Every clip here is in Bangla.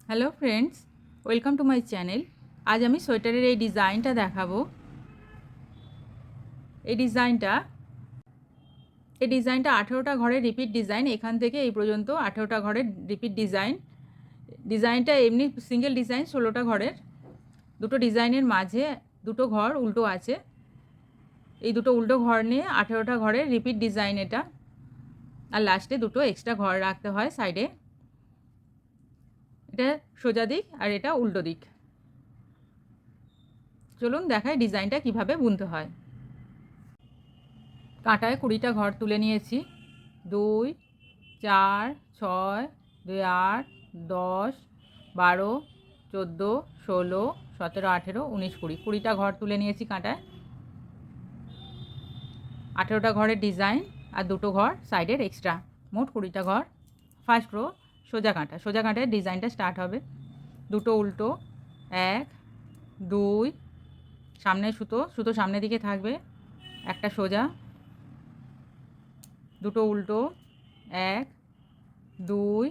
Hello friends, welcome to my channel. আজ আমি সোয়েটারের এই ডিজাইনটা দেখাবো। এই ডিজাইনটা 18টা ঘরের রিপিট ডিজাইন। এখান থেকে এই পর্যন্ত 18টা ঘরের রিপিট ডিজাইন। ডিজাইনটা এমনি সিঙ্গেল ডিজাইন 16টা ঘরের। দুটো ডিজাইনের মাঝে দুটো ঘর উল্টো আছে। এই দুটো উল্টো ঘর নিয়ে 18টা ঘরের রিপিট ডিজাইন এটা। আর লাস্টে দুটো এক্সট্রা ঘর রাখতে হয় সাইডে। এটা সোজা দিক আর এটা উল্টো দিক। চলুন দেখাই ডিজাইনটা কিভাবে বুনতে হয়। কাঁটায় 20টা ঘর তুলে নিয়েছি। 2, 4, 6, 2, 8, 10, 12, 14, 16, 17, 18, 19, 20। 20টা ঘর তুলে নিয়েছি কাঁটায়। 18টা ঘরের ডিজাইন আর দুটো ঘর সাইডের এক্সট্রা, মোট 20টা ঘর। ফার্স্ট রো সোজা কাঁটা। সোজা কাঁটায় ডিজাইনটা স্টার্ট হবে। দুটো উল্টো, 1, 2, সামনে সুতো সামনের দিকে থাকবে, একটা সোজা, দুটো উল্টো, 1, 2,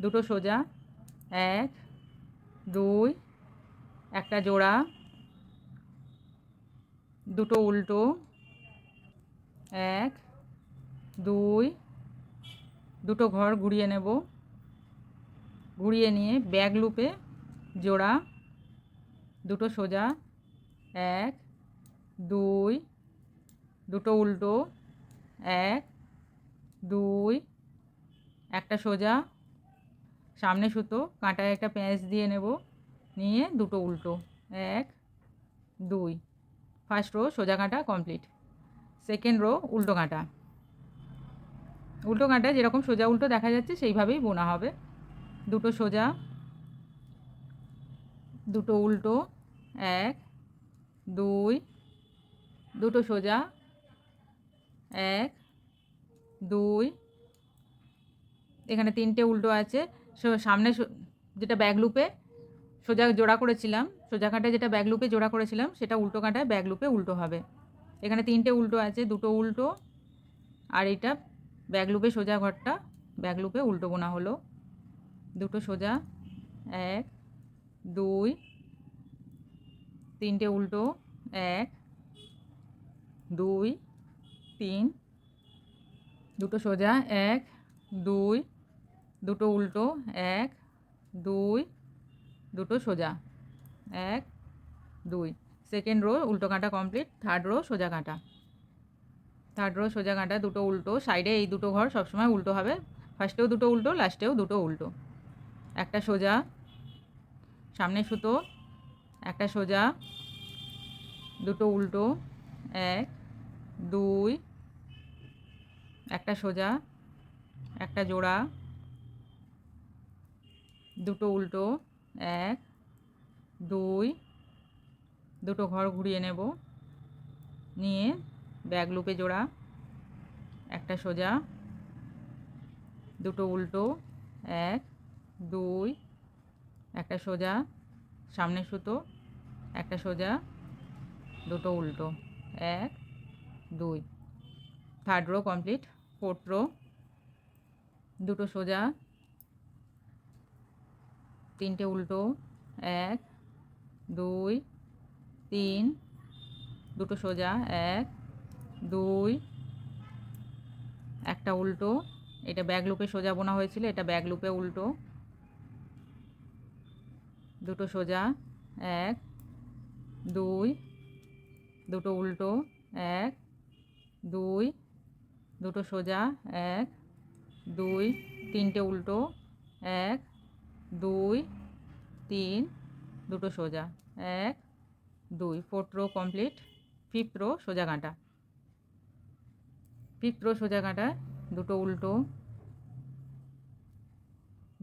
দুটো সোজা, 1, 2, একটা জোড়া, দুটো উল্টো, 1, 2, দুটো ঘর ঘুরিয়ে নেব। ঘুরিয়ে নিয়ে ব্যাক লুপে জোড়া, দুটো সোজা, 1, 2, দুটো উল্টো, 1, 2, একটা সোজা, সামনে সুতো কাঁটায় একটা প্যাঁচ দিয়ে নেব, নিয়ে দুটো উল্টো, 1, 2। ফার্স্ট রো সোজা কাঁটা কমপ্লিট। সেকেন্ড রো উল্টো কাঁটা। উল্টো কাঁটায় যেরকম সোজা উল্টো দেখা যাচ্ছে সেইভাবেই বোনা হবে। দুটো সোজা, দুটো উল্টো, 1, 2, দুটো সোজা, 1, 2, এখানে 3টে উল্টো আছে। সামনে যেটা ব্যাক লুপে সোজা জোড়া করেছিলাম, সোজা কাঁটায় যেটা ব্যাক লুপে জোড়া করেছিলাম সেটা উল্টো কাঁটায় ব্যাক লুপে উল্টো হবে। এখানে 3টে উল্টো আছে, দুটো উল্টো, আর এটা ব্যাক লুপে সোজা ঘরটা ব্যাক লুপে উল্টো বোনা হলো। দুটো সোজা, 1, 2, 3টে উল্টো, 1, 2, 3, দুটো সোজা, 1, 2, দুটো উল্টো, 1, 2, দুটো সোজা, 1, 2। সেকেন্ড রো উল্টো কাঁটা কমপ্লিট। থার্ড রো সোজা কাঁটা। থার্ড রো সোজা কাঁটা, দুটো উল্টো, সাইডে এই দুটো ঘর সবসময় উল্টো হবে। ফার্স্টেও দুটো উল্টো, লাস্টেও দুটো উল্টো। একটা সোজা, সামনে সুতো, একটা সোজা, দুটো উল্টো, 1, 2, একটা সোজা, একটা জোড়া, দুটো উল্টো, 1, 2, দুটো ঘর ঘুরিয়ে নেব, নিয়ে ব্যাক লুপে জোড়া, একটা সোজা, দুটো উল্টো, 1, 2, একটা সোজা, সামনে সুতো, একটা সোজা, দুটো উল্টো, 1, 2। Third row complete. Fourth row দুটো সোজা, 3টে উল্টো, 1, 2, 3, দুটো সোজা, 1, 2, একটা উল্টো, এটা ব্যাক লুপে সোজা বোনা হয়েছিল, এটা ব্যাক লুপে উল্টো, দুটো সোজা, 1, 2, দুটো উল্টো, 1, 2, দুটো সোজা, 1, 2, 3টে উল্টো, 1, 2, 3, দুটো সোজা, 1, 2। Fourth row complete. Fifth row সোজা কাঁটা। ফিফথ রো সোজা কাঁটা, দুটো উল্টো,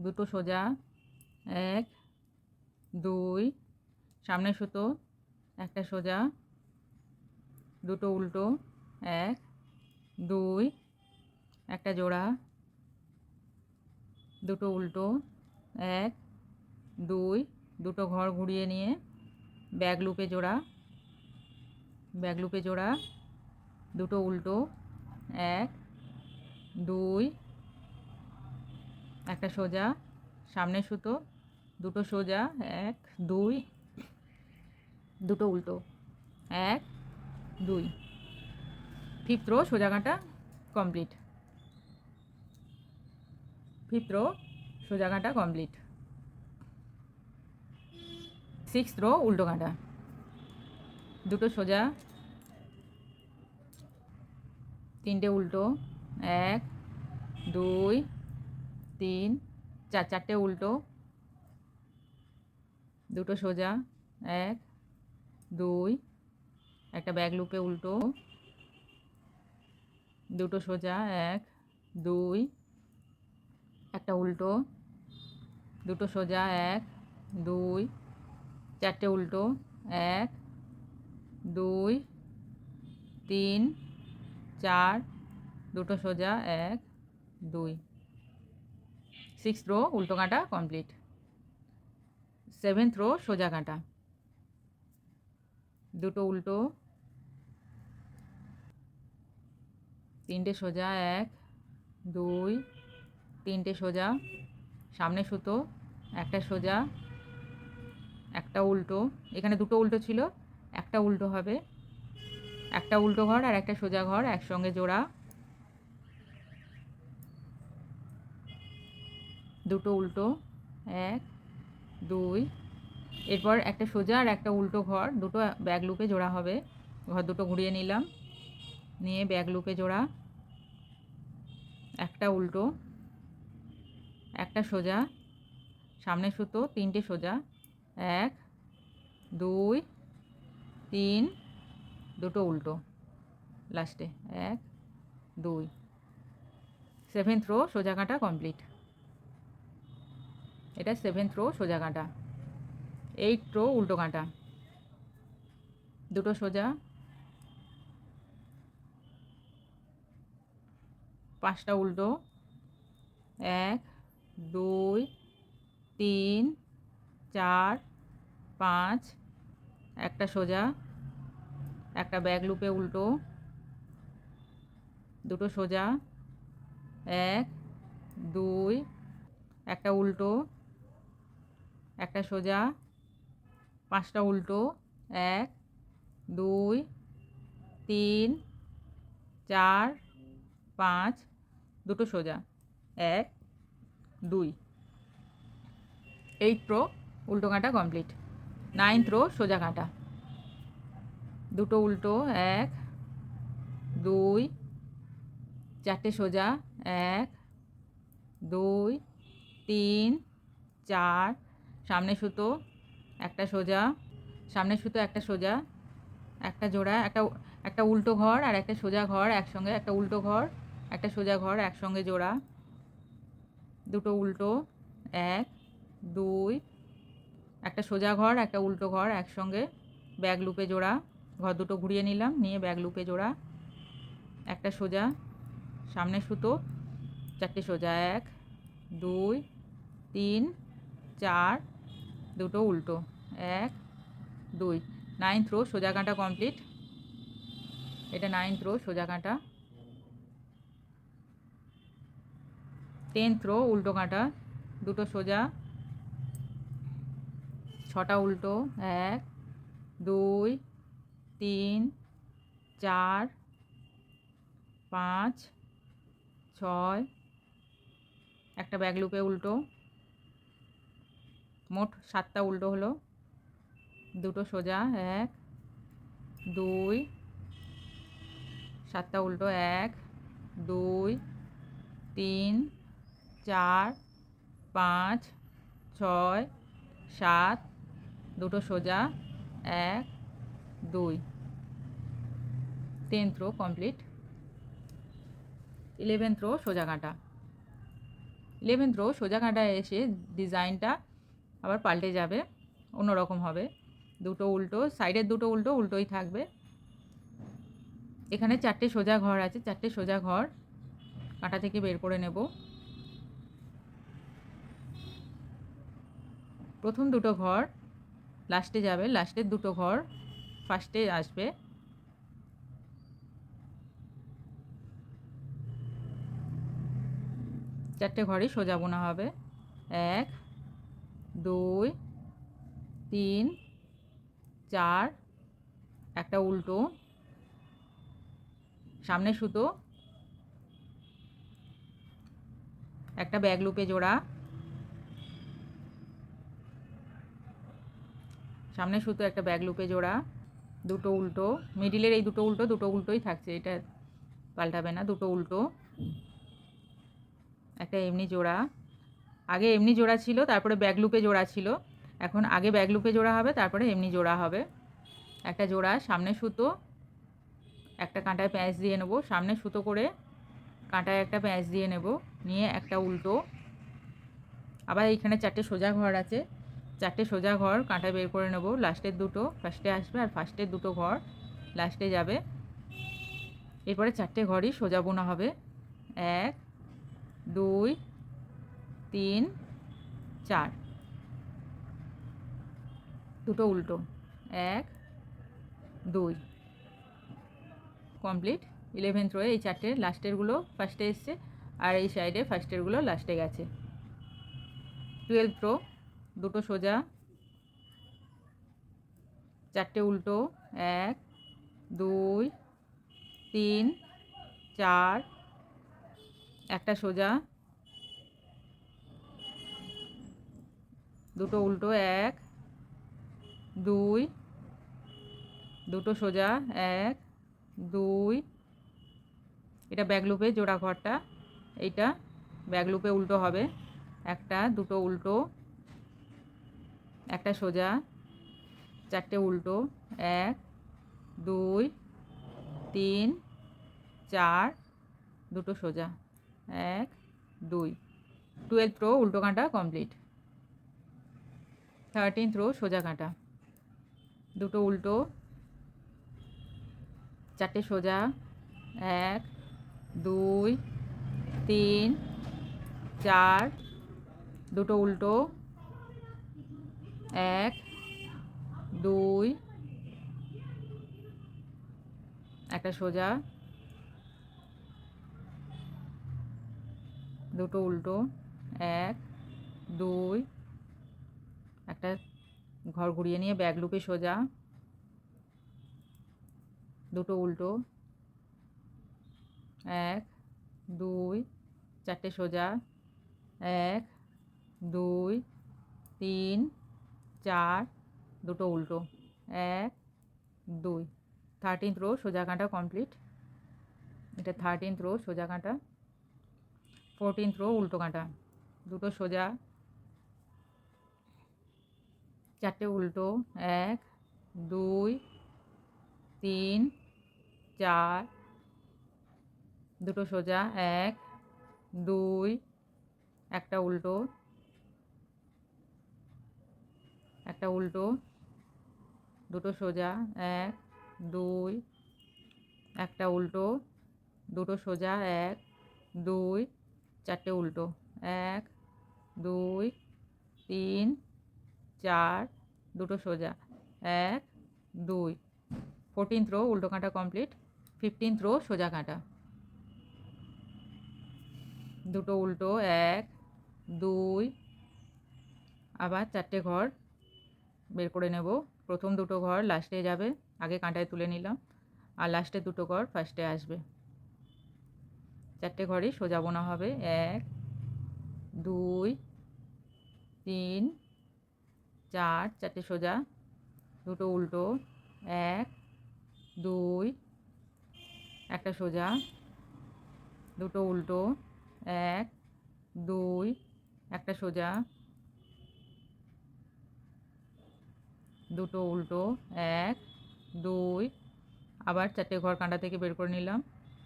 দুটো সোজা, 1, 2, সামনে সুতো, একটা সোজা, দুটো উল্টো, 1, 2, একটা জোড়া, দুটো উল্টো, 1, 2, দুটো ঘর ঘুরিয়ে নিয়ে ব্যাক লুপে জোড়া, ব্যাক লুপে জোড়া, দুটো উল্টো, 1, 2, একটা সোজা, সামনে সুতো, দুটো সোজা, 1 2 দুটো উল্টো, 1 2। ফিফথ রো সোজা কাটা কমপ্লিট। ফিফথ রো সোজা কাটা কমপ্লিট। সিক্সথ রো উল্টো কাটা, দুটো সোজা, তিনটে উল্টো, 1 2 3 4, চারটে উল্টো, দুটো সোজা, 1 2 একটা ব্যাক লুপে উল্টো, দুটো সোজা, 1 2 একটা উল্টো, দুটো সোজা, 1 2 চারটে উল্টো, 1 2 3 4 দুটো সোজা, 1 2। সিক্সথ রো উল্টো কাটা কমপ্লিট। সেভেন্থ রো সোজা কাটা, দুটো উল্টো, তিনটে সোজা, 1 2 তিনটে সোজা, সামনে সুতো, একটা সোজা, একটা উল্টো, এখানে দুটো উল্টো ছিল, একটা উল্টো হবে, একটা উল্টো ঘর আর একটা সোজা ঘর একসঙ্গে জোড়া, দুটো উল্টো, 1 2 এরপর একটা সোজা আর একটা উল্টো ঘর, দুটো ব্যাক লুপে জোড়া হবে, ঘর দুটো ঘুরিয়ে নিলাম, নিয়ে ব্যাক লুপে জোড়া, একটা উল্টো, একটা সোজা, সামনে সুতো, তিনটে সোজা, 1 2 3 দুটো উল্টো লাস্টে, 1 2। সেভেন্থ রো সোজা কাটা কমপ্লিট। এটা সেভেন্থ রো সোজা কাটা। এইট রো উল্টো কাটা, দুটো সোজা, পাঁচটা উল্টো, 1 2 3 4 5 একটা সোজা, একটা ব্যাক লুপে উল্টো, দুটো সোজা, 1 2 একটা উল্টো, একটা সোজা, পাঁচটা উল্টো, 1 2 3 4 5 দুটো সোজা, 1 2। এইট রো উল্টো কাটা কমপ্লিট। নাইন্থ রো সোজা কাটা, দুটো উল্টো, 1 2 চারটে সোজা, 1 2 3 4 সামনে সুতো, একটা সোজা, সামনে সুতো একটা সোজা, একটা জোড়া, একটা উল্টো ঘর আর একটা সোজা ঘর একসঙ্গে, একটা উল্টো ঘর একটা সোজা ঘর একসঙ্গে জোড়া, দুটো উল্টো, 1 2 একটা সোজা ঘর একটা উল্টো ঘর একসঙ্গে, ব্যাক লুপে জোড়া, ঘর দুটো ঘুরিয়ে নিলাম, নিয়ে ব্যাক লুপে জোড়া, একটা সোজা, সামনে সুতো, চারটে সোজা, 1 2 3 4 দুটো উল্টো, 1 2। নাইন্থ রো সোজা কাটা কমপ্লিট। এটা নাইন্থ রো সোজা কাটা। টেন্থ রো উল্টো কাটা, দুটো সোজা, ছটা উল্টো, 1 2 3 4 5 6 একটা ব্যাক লুপে উল্টো, মোট 7টা উল্টো হলো, দুটো সোজা, 1 2 7টা উল্টো, 1 2 3 4 5 6 7 দুটো সোজা, 1 2। Tenth rho complete. 11th rho সোজা কাটা। 11th রো সোজা কাটায় এসে ডিজাইনটা আবার পাল্টে যাবে, অন্যরকম হবে, দুটো উল্টো, সাইডের দুটো উল্টো উল্টোই থাকবে, এখানে চারটে সোজা ঘর আছে, চারটে সোজা ঘর কাঁটা থেকে বের করে নেব। প্রথম দুটো ঘর লাস্টে যাবে, লাস্টের দুটো ঘর ফার্স্টে আসবে, চারটে ঘরই সোজা বোনা হবে, 1 2 3 4 একটা উল্টো, সামনে সুতো, একটা ব্যাক লুপে জোড়া, সামনে সুতো একটা ব্যাক লুপে জোড়া, দুটো উল্টো, মিডিলের এই দুটো উল্টো, দুটো উল্টোই থাকছে, এটা পাল্টাবে না, দুটো উল্টো, একটা এমনি জোড়া, আগে এমনি জোড়া ছিল তারপরে ব্যাক লুপে জোড়া ছিল, এখন আগে ব্যাক লুপে জোড়া হবে তারপরে এমনি জোড়া হবে, একটা জোড়া, সামনে সুতো, একটা কাঁটায় প্যাঁচ দিয়ে নেব, সামনে সুতো করে কাঁটায় একটা প্যাঁচ দিয়ে নেব, নিয়ে একটা উল্টো, আবার এইখানে চারটে সোজা ঘর আছে, চারটে সোজা ঘর কাঁটা বের করে নেব, লাস্টের দুটো ফার্স্টে আসবে আর ফার্স্টের দুটো ঘর লাস্টে যাবে, এরপরে চারটে ঘরই সোজা বোনা হবে, 1 2 3 4, দুটো উল্টো, 1 2, কমপ্লিট। 11th রোয়ে এই চারটে লাস্টেরগুলো ফার্স্টে এসছে আর এই সাইডে ফার্স্টেরগুলো লাস্টে গেছে। 12th রো, দুটো সোজা, চারটে উল্টো, 1 2 3 4, একটা সোজা, দুটো উল্টো, 1 2, দুটো সোজা, 1 2, এটা ব্যাক লুপে জোড়া ঘরটা, এইটা ব্যাক লুপে উল্টো হবে, একটা দুটো উল্টো, একটা সোজা, চারটে উল্টো, 1 2 3 4, দুটো সোজা, 1 2, 12th রো উল্টো কাঁটা কমপ্লিট। 13th রো সোজা কাঁটা, দুটো উল্টো, চারটে সোজা, 1 2 3 4, দুটো উল্টো, 1 2, একটা সোজা, দুটো উল্টো, 1 2, একটা ঘর ঘুরিয়ে নিয়ে ব্যাক লুপে সোজা, দুটো উল্টো, 1 2, চারটে সোজা, 1 2 3 4, দুটো উল্টো, 1 2, 13th রো সোজা কাঁটা কমপ্লিট। এটা 13th রো সোজা কাঁটা। 14th রো উল্টো কাঁটা, দুটো সোজা, চারটে উল্টো, 1 2 3 4, দুটো সোজা, 1 2, একটা উল্টো, একটা উল্টো, দুটো সোজা, 1 2, একটা উল্টো, দুটো সোজা, 1 2, চারটে উল্টো, 1 2 3 4, দুটো সোজা, 1 2, 14th রো উল্টো কাঁটা কমপ্লিট। 15th রো সোজা কাঁটা, দুটো উল্টো, 1 2, আবার চারটে ঘর বের করে নেব, প্রথম দুটো ঘর লাস্টে যাবে, আগে কাঁটায় তুলে নিলাম, আর লাস্টে দুটো ঘর ফার্স্টে আসবে, চারটে ঘরই সোজা বোনা হবে, 1 2 3 4, চারটে সোজা, দুটো উল্টো, 1 2, একটা সোজা, দুটো উল্টো, 1 2, একটা সোজা, দুটো উল্টো, 1 2, আবার চারটে ঘর কাঁটা থেকে বের করে নিলাম,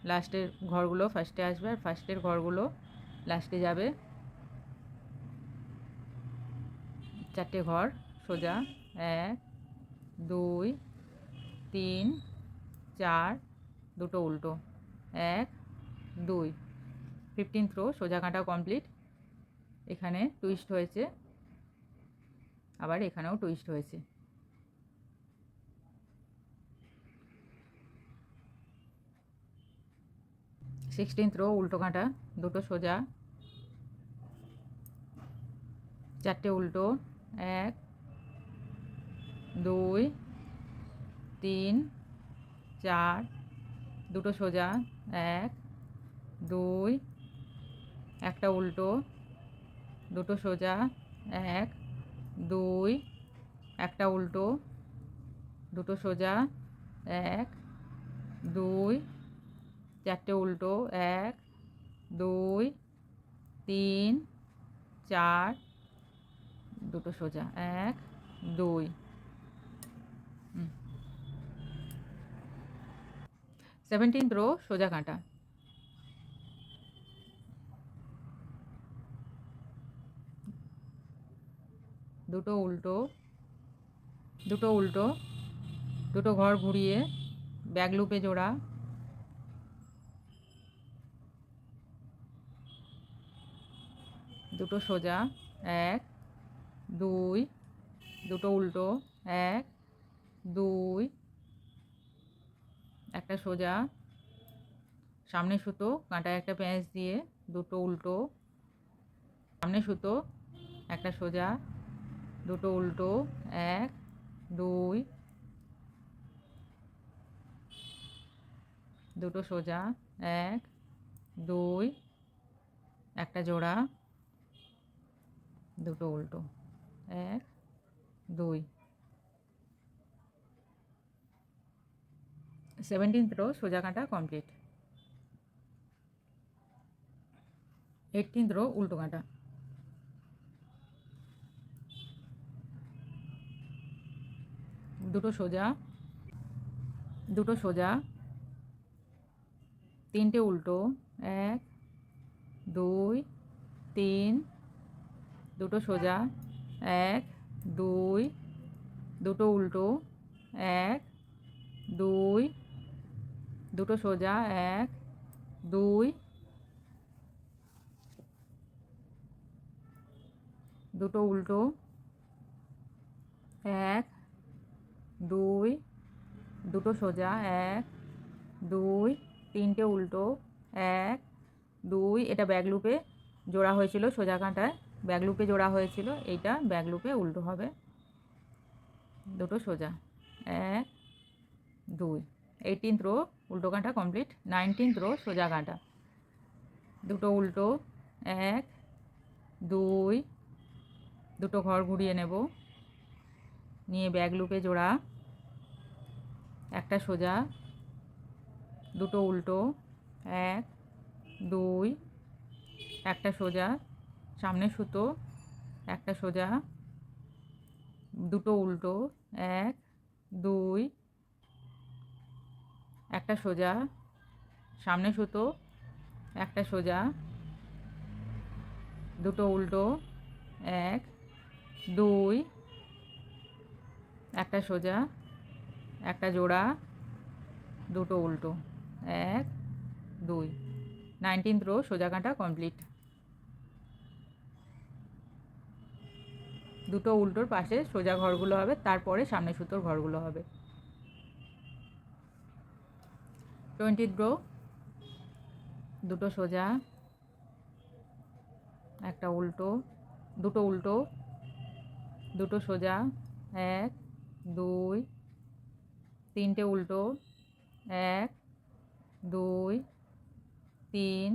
লাস্টের ঘরগুলো ফার্স্টে আসবে আর ফার্স্টের ঘরগুলো লাস্টে যাবে, চারটে ঘর সোজা, 1 2 3 4, দুটো উল্টো, 1 2, 15th রো সোজা কাঁটা কমপ্লিট। এখানে টুইস্ট হয়েছে, আবার এখানেও টুইস্ট হয়েছে। 16th রো উল্টো কাঁটা, দুটো সোজা, চারটে উল্টো, এক, দুই, তিন, চার, দুটো সোজা, এক, দুই, একটা উল্টো, দুটো সোজা, এক, দুই, একটা উল্টো, দুটো সোজা, এক, দুই, চারটে উল্টো, এক, দুই, তিন, চার, দুটো সোজা, এক, দুই। 17th রো সোজা কাঁটা, দুটো উল্টো, দুটো উল্টো, দুটো ঘর ঘুরিয়ে ব্যাক লুপে জোড়া, দুটো সোজা, এক, দুই, দুটো উল্টো, এক, দুই, একটা সোজা, সামনে সুতো কাঁটায় একটা প্যাঁচ দিয়ে দুটো উল্টো, সামনে সুতো একটা সোজা, দুটো উল্টো, এক, দুই, দুটো সোজা, এক, দুই, একটা জোড়া, দুটো উল্টো, এক, দুই। 17th রো সোজা কাঁটা কমপ্লিট। 18th রো উল্টো কাঁটা, দুটো সোজা, দুটো সোজা, তিনটে উল্টো, এক, দুই, তিন, দুটো সোজা, এক, দুই, দুটো উল্টো, এক, দুই, দুটো সোজা, এক, দুই, দুটো উল্টো, এক, দুই, দুটো সোজা, এক, দুই, তিনটে উল্টো, এক, দুই, এটা ব্যাক লুপে জোড়া হয়েছিল সোজা কাঁটায়, ব্যাক লুপে জোড়া হয়েছিল, এইটা ব্যাক লুপে উল্টো হবে, দুটো সোজা, এক, দুই। 18th রো উল্টো কাঁটা কমপ্লিট। 19th রো সোজা কাঁটা, দুটো উল্টো, এক, দুই, দুটো ঘর ঘুরিয়ে নেব, নিয়ে ব্যাক লুপে জোড়া, একটা সোজা, দুটো উল্টো, এক, দুই, একটা সোজা, সামনে সুতো একটা সোজা, দুটো উল্টো, এক, দুই, একটা সোজা, সামনে সুতো একটা সোজা, দুটো উল্টো, এক, দুই, একটা সোজা, একটা জোড়া, দুটো উল্টো, এক, দুই। 19th রো সোজা কাঁটা কমপ্লিট। দুটো উল্টোর পাশে সোজা ঘরগুলো হবে, তারপরে সামনে সুতোর ঘরগুলো হবে। 20th রো, দুটো সোজা, একটা উল্টো, দুটো উল্টো, দুটো সোজা, এক, দুই, তিনটে উল্টো, এক, দুই, তিন,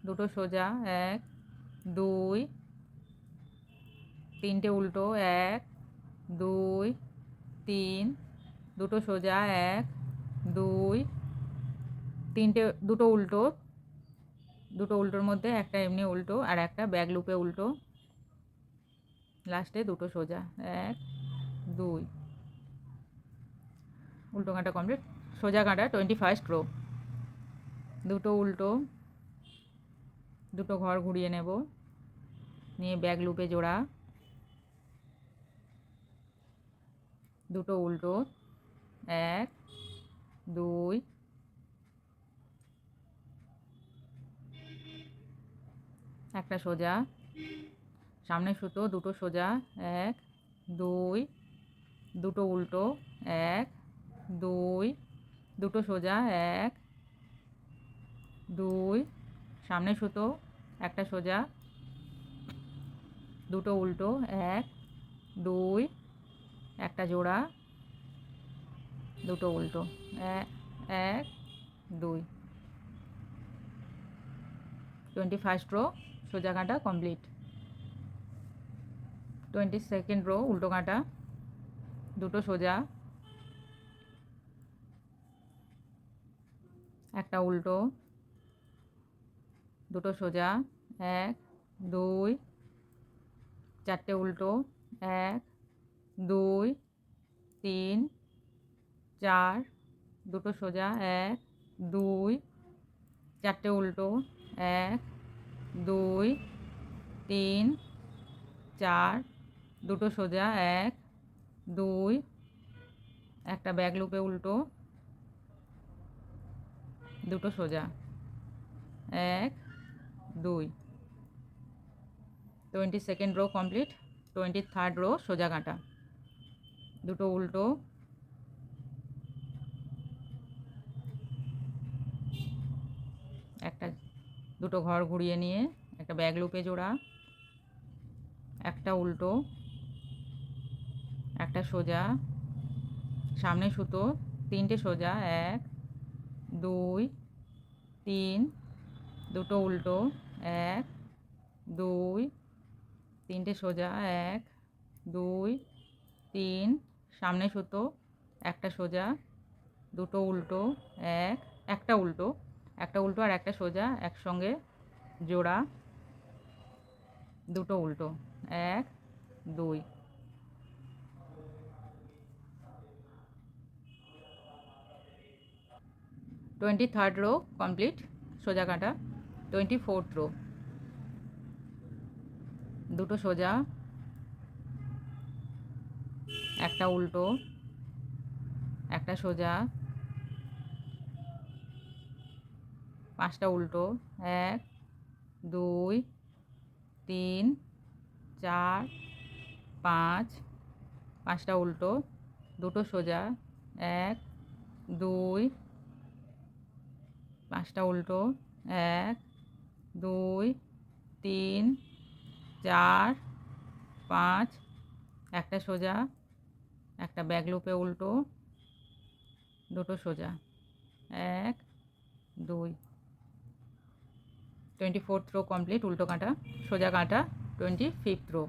দুটো সোজা, এক, দুই, তিনটে উল্টো, এক, দুই, তিন, দুটো সোজা, এক, দুই, তিনটে, দুটো উল্টো, দুটো উল্টোর মধ্যে একটা এমনি উল্টো আর একটা ব্যাক লুপে উল্টো, লাস্টে দুটো সোজা, এক, দুই, উল্টো কাঁটা কমপ্লিট। সোজা কাঁটা 21st রো, দুটো উল্টো, দুটো ঘর ঘুরিয়ে নেব, নিয়ে ব্যাক লুপে জোড়া, দুটো উল্টো, এক, দুই, একটা সোজা, সামনে সুতো দুটো সোজা, এক, দুই, দুটো উল্টো, এক, দুই, দুটো সোজা, এক, দুই, সামনে সুতো একটা সোজা, দুটো উল্টো, এক, 2 একটা জোড়া, দুটো উল্টো, 1 2। 21st রো সোজা কাটা কমপ্লিট। 22nd রো উল্টো কাটা, দুটো সোজা, একটা উল্টো, দুটো সোজা, 1 2 চারটে উল্টো, 1 2 3 4, দুটো সোজা, 1 2 চারটে উল্টো, 1 2 3 4, দুটো সোজা, 1 2 একটা ব্যাক লুপে উল্টো, দুটো সোজা, 1 2। 22nd rho complete. 23rd rho সোজা কাটা, দুটো উল্টো, একটা দুটো ঘর ঘুরিয়ে নিয়ে একটা ব্যাক লুপে জোড়া, একটা উল্টো, একটা সোজা, সামনে সুতো, তিনটে সোজা, 1 2 3, দুটো উল্টো, 1 2 তিনটে সোজা, 1 2 3, সামনে সুতো, একটা সোজা, দুটো উল্টো, একটা উল্টো, একটা উল্টো আর একটা সোজা একসঙ্গে জোড়া, দুটো উল্টো, 1 2। 23rd রো কমপ্লিট সোজা কাটা। 24th রো দুটো সোজা, একটা উল্টো, একটা সোজা, পাঁচটা উল্টো, 1 2 3 4 5, পাঁচটা উল্টো, দুটো সোজা, 1 2 পাঁচটা উল্টো, 1 2 3 4 5, একটা সোজা, একটা ব্যাক লুপে উল্টো, দুটো সোজা, 1 2। 24th রো কমপ্লিট উল্টো কাটা সোজা কাটা। 25th রো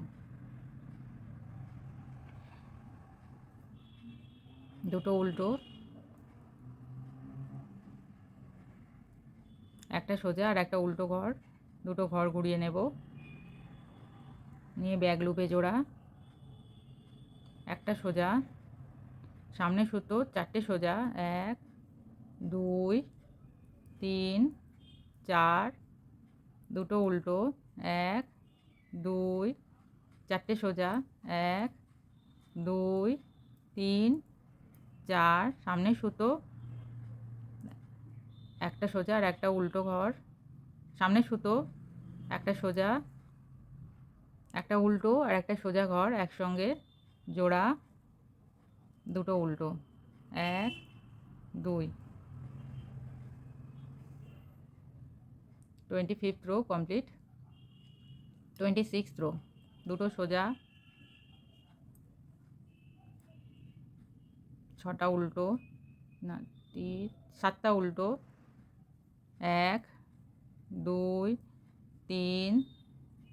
দুটো উল্টো, একটা সোজা আর একটা উল্টো ঘর, দুটো ঘর ঘুরিয়ে নেব, নিয়ে ব্যাক লুপে জোড়া, একটা সোজা, সামনে সুতো, চারটে সোজা, 1 2 3 4, দুটো উল্টো, 1 2 চারটে সোজা, 1 2 3 4, সামনে সুতো, একটা সোজা আর একটা উল্টো ঘর, সামনে সুতো, একটা সোজা, একটা উল্টো আর একটা সোজা ঘর একসঙ্গে জোড়া, দুটো উল্টো, 1 2। 25th rho complete. 26th rho দুটো সোজা, ছটা উল্টো, না 7টা উল্টো, 1 2 3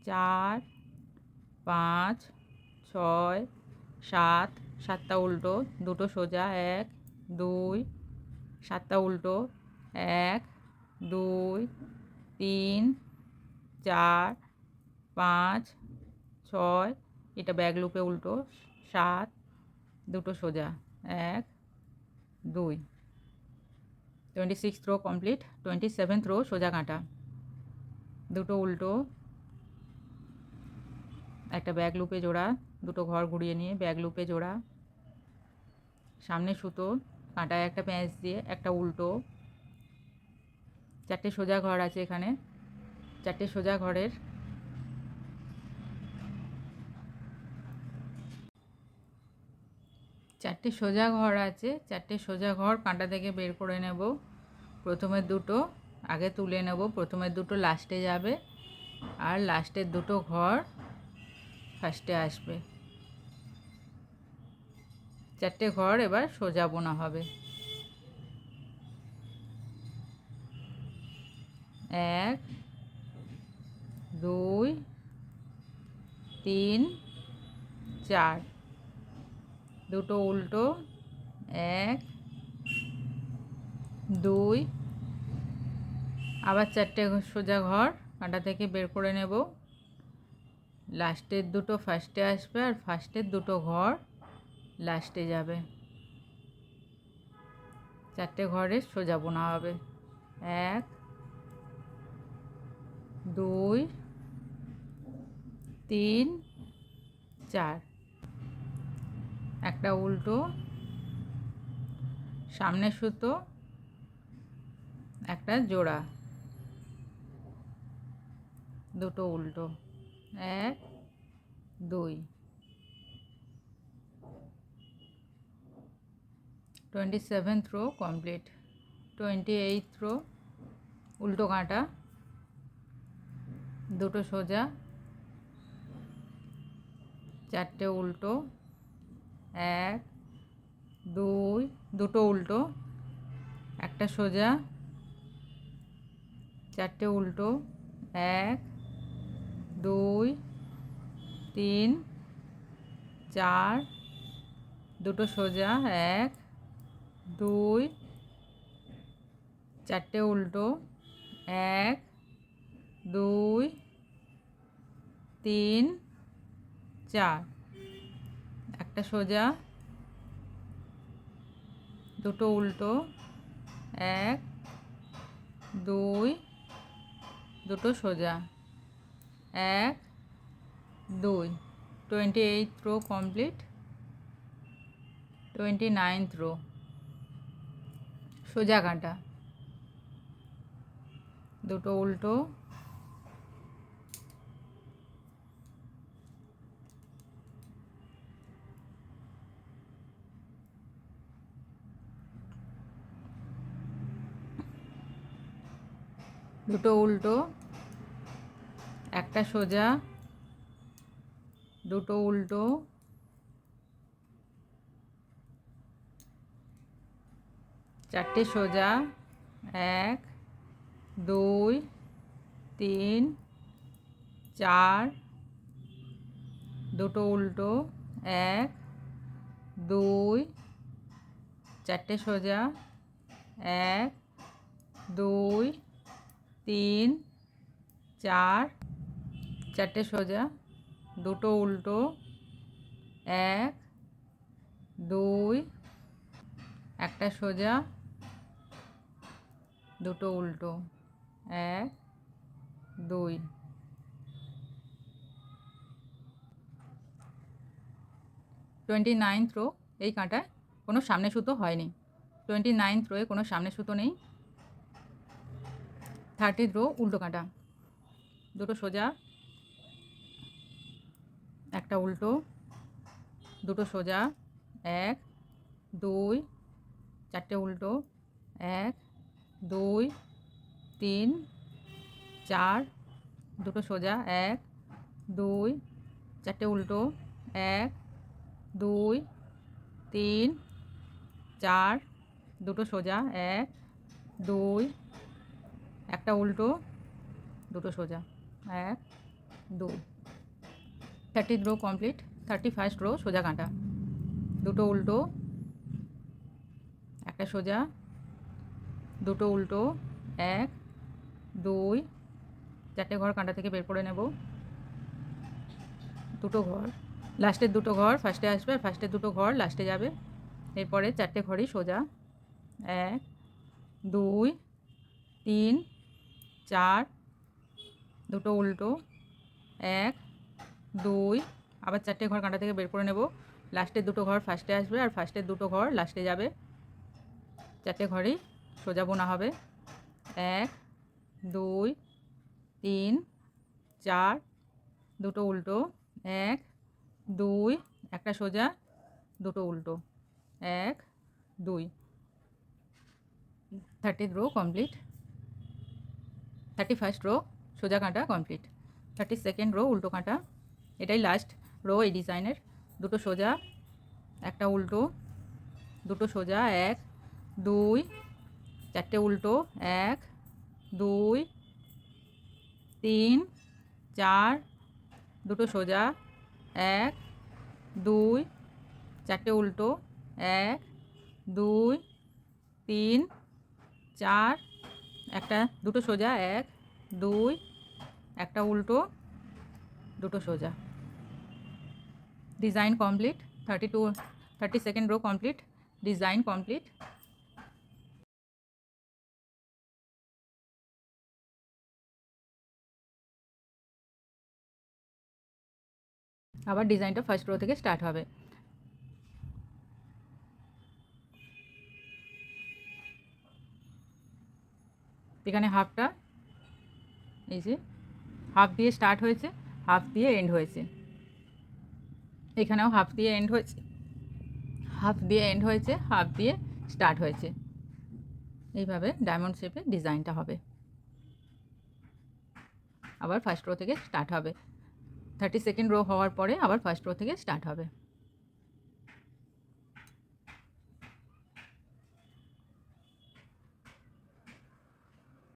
4 5 6 7, 7টা উল্টো, দুটো সোজা, 1 2 7টা উল্টো, 1 2 3 4 5 6, এটা ব্যাক লুপে উল্টো, 7, দুটো সোজা, 1 2। 26th rho complete. 27th rho সোজা কাটা, দুটো উল্টো, একটা ব্যাক লুপে জোড়া, দুটো ঘর ঘুরিয়ে নিয়ে ব্যাক লুপে জোড়া, সামনে সুতো, কাঁটায় একটা প্যাঁচ দিয়ে একটা উল্টো, চারটে সোজা ঘর আছে এখানে, চারটে সোজা ঘরের চারটে সোজা ঘর আছে, চারটে সোজা ঘর কাঁটা থেকে বের করে নেব। প্রথমের দুটো আগে তুলে নেব, প্রথমের দুটো লাস্টে যাবে আর লাস্টের দুটো ঘর ফার্স্টে আসবে। চারটে ঘর এবার সোজা বোনা হবে। 1 2 3 4, দুটো উল্টো, 1 2, আবার চারটে সোজা ঘর কাঁটা থেকে বের করে নেব। লাস্টের দুটো ফার্স্টে আসবে আর ফার্স্টের দুটো ঘর লাস্টে যাবে। চারটে ঘরে সোজা বোনা হবে। 1 2 3 4, একটা উল্টো, সামনে সুতো, একটা জোড়া, দুটো উল্টো, 1 2, 27th rho complete. 28th rho উল্টো কাঁটা, দুটো সোজা, চারটে উল্টো, 1 2, দুটো উল্টো, একটা সোজা, চারটে উল্টো, 1 2 3 4, দুটো সোজা, 1 2, চারটে উল্টো, 1 2 3 4, একটা সোজা, দুটো উল্টো, 1 2, দুটো সোজা, 1 2, 28th rho complete. 29th rho সোজা কাঁটা, দুটো উল্টো, দুটো উল্টো, একটা সোজা, দুটো উল্টো, চারটে সোজা, 1 2 3 4, দুটো উল্টো, 1 2, চারটে সোজা, 1 2 3 4, চারটে সোজা, দুটো উল্টো, 1 2, একটা সোজা, দুটো উল্টো, 1 2, 29th রো এই কাঁটায় কোনো সামনে সুতো হয়নি। 29th রোয়ে কোনো সামনে সুতো নেই। 30th রো উল্টো কাঁটা, দুটো সোজা, একটা উল্টো, দুটো সোজা, 1 2, চারটে উল্টো, 1 2 3 4, দুটো সোজা, 1 2, চারটে উল্টো, 1 2 3 4, দুটো সোজা, 1 2, একটা উল্টো, দুটো সোজা, 1 2। 30th rho complete. 31st rho সোজা কাঁটা, দুটো উল্টো, একটা সোজা, দুটো উল্টো, 1 2, চারটে ঘর কাঁটা থেকে বের করে নেব। দুটো ঘর, লাস্টের দুটো ঘর ফার্স্টে আসবে আর ফার্স্টের দুটো ঘর লাস্টে যাবে। এরপরে চারটে ঘরই সোজা, 1 2 3 4, দুটো উল্টো, 1 2, আবার চারটে ঘর কাঁটা থেকে বের করে নেব। লাস্টের দুটো ঘর ফার্স্টে আসবে আর ফার্স্টের দুটো ঘর লাস্টে যাবে। চারটে ঘরেই সোজা বোনা হবে। 1 2 3 4, দুটো উল্টো, 1 2, একটা সোজা, দুটো উল্টো, 1 2। 30th rho complete. 31st rho সোজা কাঁটা কমপ্লিট। 32nd রো উল্টো কাঁটা, এটাই লাস্ট রো এই ডিজাইনের। দুটো সোজা, একটা উল্টো, দুটো সোজা, 1 2 চারটে উল্টো, 1 2 3 4 দুটো সোজা, 1 2 চারটে উল্টো, 1 2 3 4 একটা দুটো সোজা, 1 2 একটা উল্টো, দুটো সোজা। Design complete. 32 row complete. Design complete. আবার ডিজাইনটা ফার্স্ট রো থেকে স্টার্ট হবে। এখানে হাফটা এই যে হাফ দিয়ে স্টার্ট হয়েছে, হাফ দিয়ে এন্ড হয়েছে। এখানেও হাফ দিয়ে এন্ড হয়েছে, হাফ দিয়ে এন্ড হয়েছে, হাফ দিয়ে স্টার্ট হয়েছে। এইভাবে ডায়মন্ড শেপে ডিজাইনটা হবে। আবার ফার্স্ট রো থেকে স্টার্ট হবে। 32 রো হওয়ার পরে আবার ফার্স্ট রো থেকে স্টার্ট হবে।